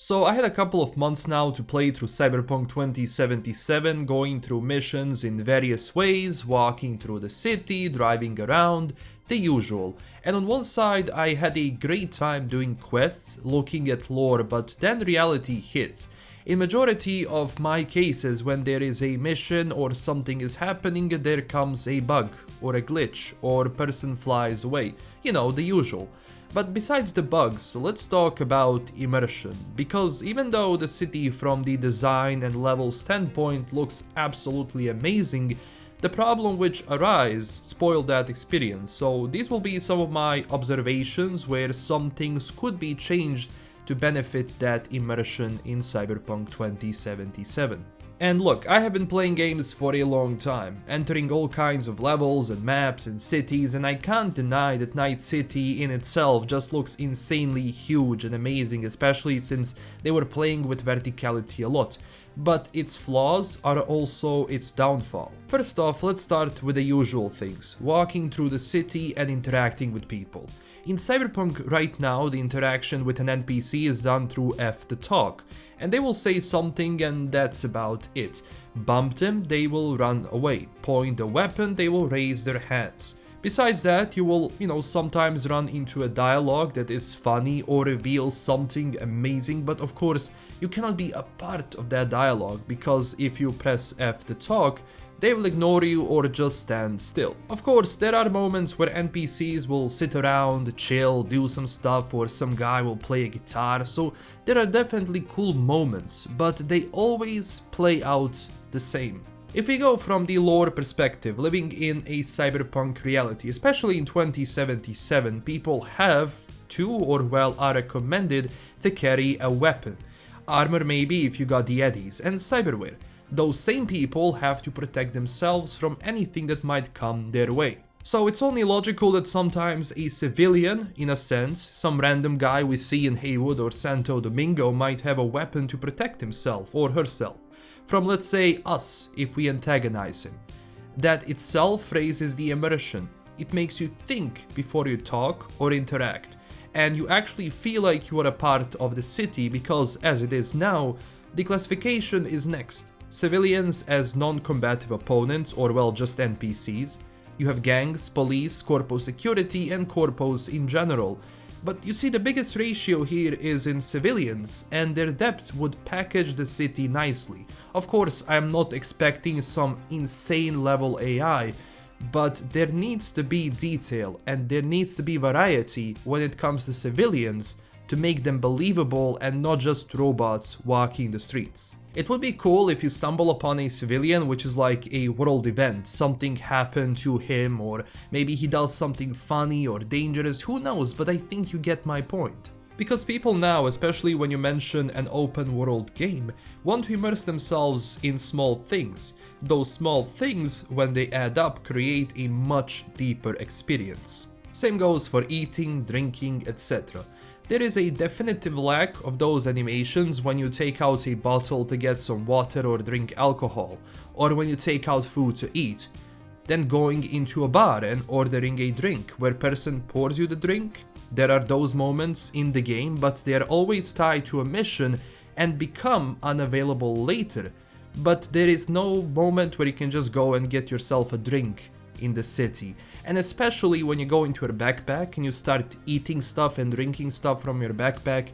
So I had a couple of months now to play through Cyberpunk 2077, going through missions in various ways, walking through the city, driving around, the usual. And on one side I had a great time doing quests, looking at lore, but then reality hits. In majority of my cases, when there is a mission or something is happening, there comes a bug, or a glitch, or a person flies away. You know, the usual. But besides the bugs, let's talk about immersion, because even though the city from the design and level standpoint looks absolutely amazing, the problem which arise spoiled that experience. So these will be some of my observations where some things could be changed to benefit that immersion in Cyberpunk 2077. And look, I have been playing games for a long time, entering all kinds of levels and maps and cities, and I can't deny that Night City in itself just looks insanely huge and amazing, especially since they were playing with verticality a lot. But its flaws are also its downfall. First off, let's start with the usual things, walking through the city and interacting with people. In Cyberpunk right now, the interaction with an NPC is done through F the talk, and they will say something and that's about it. Bump them, they will run away. Point a weapon, they will raise their hands. Besides that, you will, sometimes run into a dialogue that is funny or reveals something amazing, but of course, you cannot be a part of that dialogue, because if you press F the talk, they will ignore you or just stand still. Of course, there are moments where NPCs will sit around, chill, do some stuff, or some guy will play a guitar, so there are definitely cool moments, but they always play out the same. If we go from the lore perspective, living in a cyberpunk reality, especially in 2077, people have to, or well, are recommended to carry a weapon. Armor maybe if you got the eddies, and cyberware. Those same people have to protect themselves from anything that might come their way. So it's only logical that sometimes a civilian, in a sense, some random guy we see in Haywood or Santo Domingo might have a weapon to protect himself or herself from, let's say, us if we antagonize him. That itself raises the immersion. It makes you think before you talk or interact, and you actually feel like you are a part of the city, because as it is now, the classification is next. Civilians as non-combative opponents, or well, just NPCs. You have gangs, police, corpo security, and corpos in general. But you see, the biggest ratio here is in civilians, and their depth would package the city nicely. Of course, I am not expecting some insane level AI, but there needs to be detail and there needs to be variety when it comes to civilians to make them believable and not just robots walking the streets. It would be cool if you stumble upon a civilian which is like a world event, something happened to him, or maybe he does something funny or dangerous, who knows, but I think you get my point. Because people now, especially when you mention an open world game, want to immerse themselves in small things. Those small things, when they add up, create a much deeper experience. Same goes for eating, drinking, etc. There is a definitive lack of those animations when you take out a bottle to get some water or drink alcohol, or when you take out food to eat. Then going into a bar and ordering a drink, where person pours you the drink. There are those moments in the game, but they are always tied to a mission and become unavailable later. But there is no moment where you can just go and get yourself a drink in the city. And especially when you go into your backpack and you start eating stuff and drinking stuff from your backpack,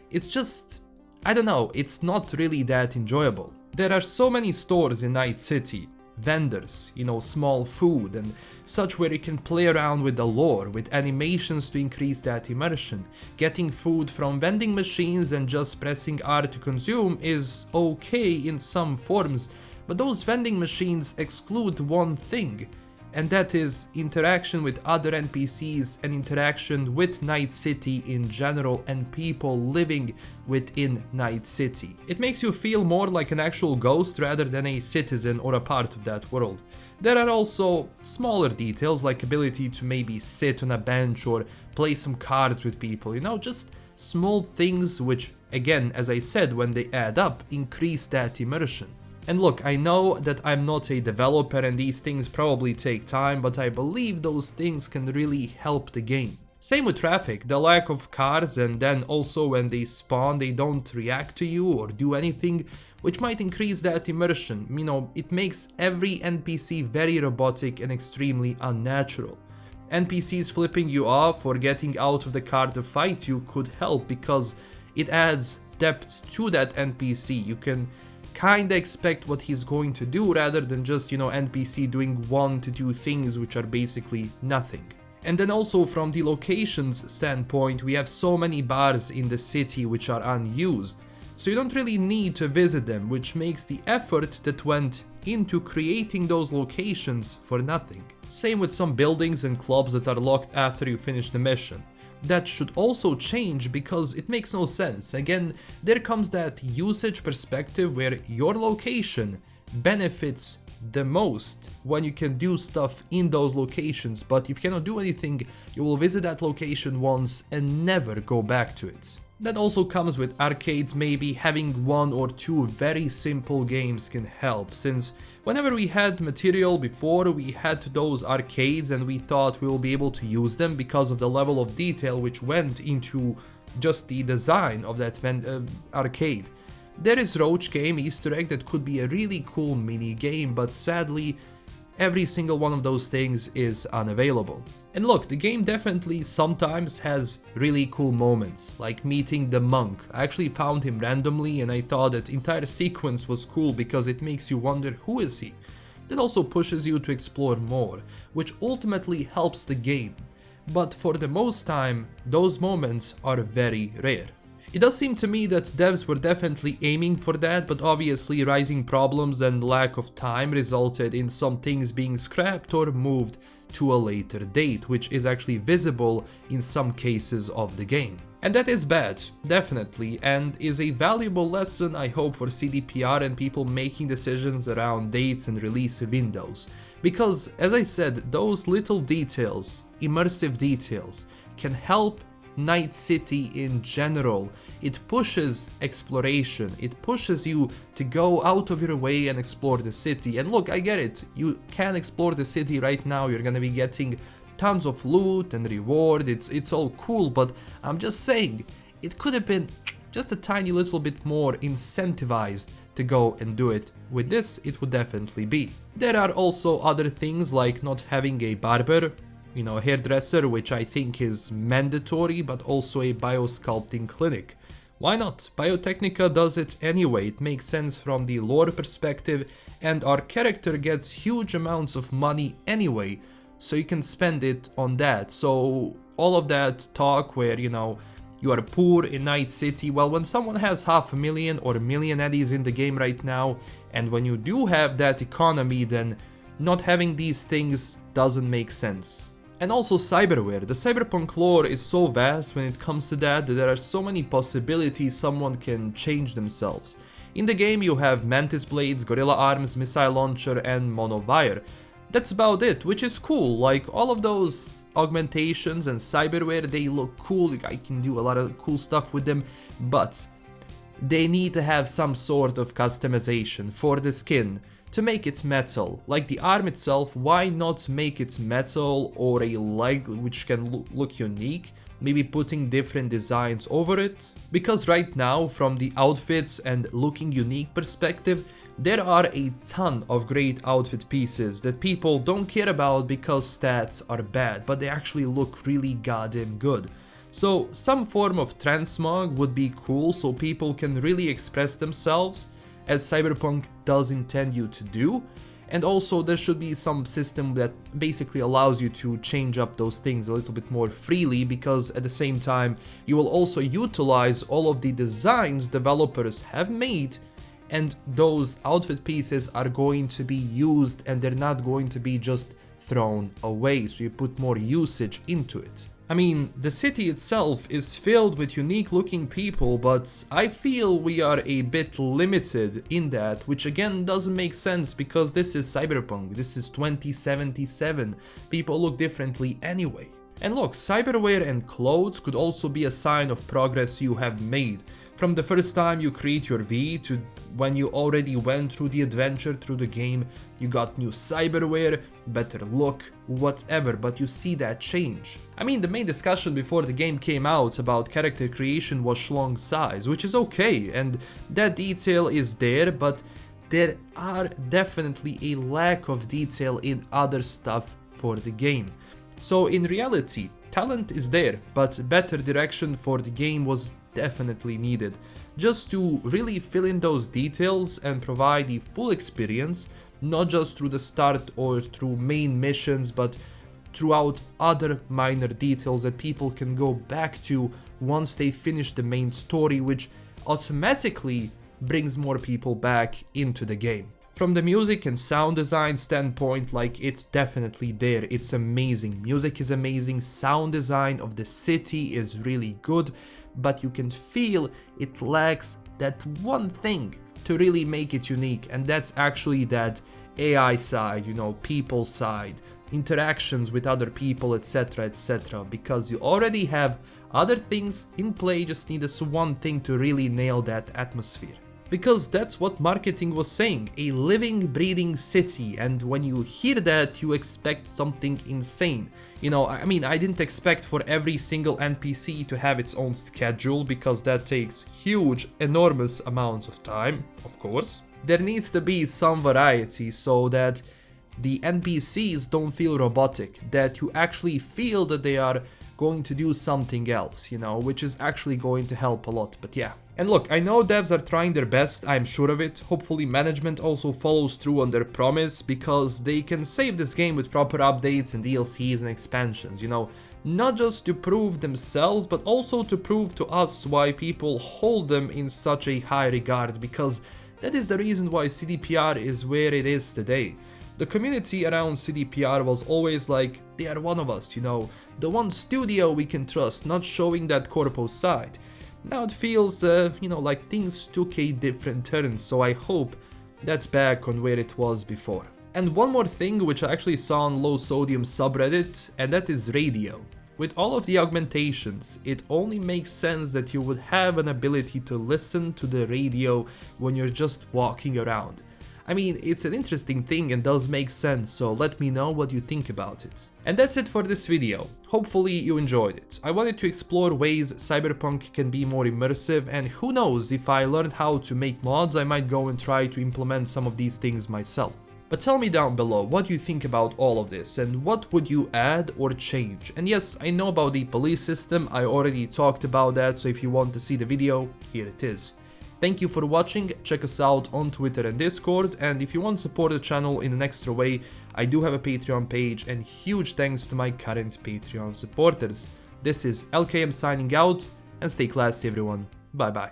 it's just, I don't know, it's not really that enjoyable. There are so many stores in Night City, vendors, small food and such, where you can play around with the lore, with animations to increase that immersion. Getting food from vending machines and just pressing R to consume is okay in some forms, but those vending machines exclude one thing, and that is interaction with other NPCs and interaction with Night City in general and people living within Night City. It makes you feel more like an actual ghost rather than a citizen or a part of that world. There are also smaller details, like ability to maybe sit on a bench or play some cards with people, just small things which, again, as I said, when they add up, increase that immersion. And look, I know that I'm not a developer and these things probably take time, but I believe those things can really help the game. Same with traffic, the lack of cars, and then also when they spawn they don't react to you or do anything, which might increase that immersion. You know, it makes every NPC very robotic and extremely unnatural. NPCs flipping you off or getting out of the car to fight you could help because it adds depth to that NPC. You can kinda expect what he's going to do rather than just, you know, NPC doing 1 to 2 things which are basically nothing. And then also from the locations standpoint, we have so many bars in the city which are unused, so you don't really need to visit them, which makes the effort that went into creating those locations for nothing. Same with some buildings and clubs that are locked after you finish the mission. That should also change because it makes no sense. Again, there comes that usage perspective where your location benefits the most when you can do stuff in those locations, but if you cannot do anything, you will visit that location once and never go back to it. That also comes with arcades. Maybe having 1 or 2 very simple games can help, since whenever we had material before, we had those arcades and we thought we will be able to use them because of the level of detail which went into just the design of that arcade. There is Roach Game Easter egg that could be a really cool mini game, but sadly every single one of those things is unavailable. And look, the game definitely sometimes has really cool moments, like meeting the monk. I actually found him randomly and I thought that entire sequence was cool because it makes you wonder who is he. That also pushes you to explore more, which ultimately helps the game. But for the most time, those moments are very rare. It does seem to me that devs were definitely aiming for that, but obviously rising problems and lack of time resulted in some things being scrapped or moved to a later date, which is actually visible in some cases of the game. And that is bad, definitely, and is a valuable lesson, I hope, for CDPR and people making decisions around dates and release windows. Because, as I said, those little details, immersive details, can help Night City in general. It pushes exploration, it pushes you to go out of your way and explore the city. And look, I get it, you can explore the city right now, you're gonna be getting tons of loot and reward, it's all cool, but I'm just saying, it could have been just a tiny little bit more incentivized to go and do it. With this, it would definitely be. There are also other things like not having a barber, you know, a hairdresser, which I think is mandatory, but also a biosculpting clinic. Why not? Biotechnica does it anyway, it makes sense from the lore perspective, and our character gets huge amounts of money anyway, so you can spend it on that. So all of that talk where, you know, you are poor in Night City, well, when someone has 500,000 or 1 million eddies in the game right now, and when you do have that economy, then not having these things doesn't make sense. And also cyberware. The Cyberpunk lore is so vast when it comes to that there are so many possibilities someone can change themselves. In the game you have mantis blades, gorilla arms, missile launcher and monowire. That's about it, which is cool. Like, all of those augmentations and cyberware, they look cool, I can do a lot of cool stuff with them, but they need to have some sort of customization for the skin to make it metal. Like the arm itself, why not make it metal, or a leg which can look unique, maybe putting different designs over it? Because right now, from the outfits and looking unique perspective, there are a ton of great outfit pieces that people don't care about because stats are bad, but they actually look really goddamn good. So some form of transmog would be cool so people can really express themselves, as Cyberpunk does intend you to do. And also there should be some system that basically allows you to change up those things a little bit more freely, because at the same time you will also utilize all of the designs developers have made, and those outfit pieces are going to be used and they're not going to be just thrown away, so you put more usage into it. I mean, the city itself is filled with unique looking people, but I feel we are a bit limited in that, which again doesn't make sense because this is Cyberpunk, this is 2077, people look differently anyway. And look, cyberware and clothes could also be a sign of progress you have made. From the first time you create your V to when you already went through the adventure through the game, you got new cyberware, better look, whatever, but you see that change. I mean, the main discussion before the game came out about character creation was schlong size, which is okay, and that detail is there, but there are definitely a lack of detail in other stuff for the game. So in reality, talent is there, but better direction for the game was definitely needed, just to really fill in those details and provide the full experience, not just through the start or through main missions, but throughout other minor details that people can go back to once they finish the main story, which automatically brings more people back into the game. From the music and sound design standpoint, like, it's definitely there, it's amazing. Music is amazing, sound design of the city is really good, but you can feel it lacks that one thing to really make it unique, and that's actually that AI side, you know, people side, interactions with other people, etc, etc, because you already have other things in play, just need this one thing to really nail that atmosphere. Because that's what marketing was saying, a living, breathing city, and when you hear that, you expect something insane. You know, I mean, I didn't expect for every single NPC to have its own schedule, because that takes huge, enormous amounts of time, of course. There needs to be some variety so that the NPCs don't feel robotic, that you actually feel that they are going to do something else, you know, which is actually going to help a lot, but yeah. And look, I know devs are trying their best, I'm sure of it. Hopefully management also follows through on their promise, because they can save this game with proper updates and DLCs and expansions, you know, not just to prove themselves, but also to prove to us why people hold them in such a high regard, because that is the reason why CDPR is where it is today. The community around CDPR was always like, they are one of us, you know, the one studio we can trust, not showing that corpo side. Now it feels, you know, like things took a different turn, so I hope that's back on where it was before. And one more thing which I actually saw on Low Sodium subreddit, and that is radio. With all of the augmentations, it only makes sense that you would have an ability to listen to the radio when you're just walking around. I mean, it's an interesting thing and does make sense, so let me know what you think about it. And that's it for this video. Hopefully you enjoyed it. I wanted to explore ways Cyberpunk can be more immersive, and who knows, if I learned how to make mods, I might go and try to implement some of these things myself. But tell me down below what you think about all of this, and what would you add or change. And yes, I know about the police system, I already talked about that, so if you want to see the video, here it is. Thank you for watching, check us out on Twitter and Discord, and if you want to support the channel in an extra way, I do have a Patreon page, and huge thanks to my current Patreon supporters. This is LKM signing out, and stay classy everyone, bye bye.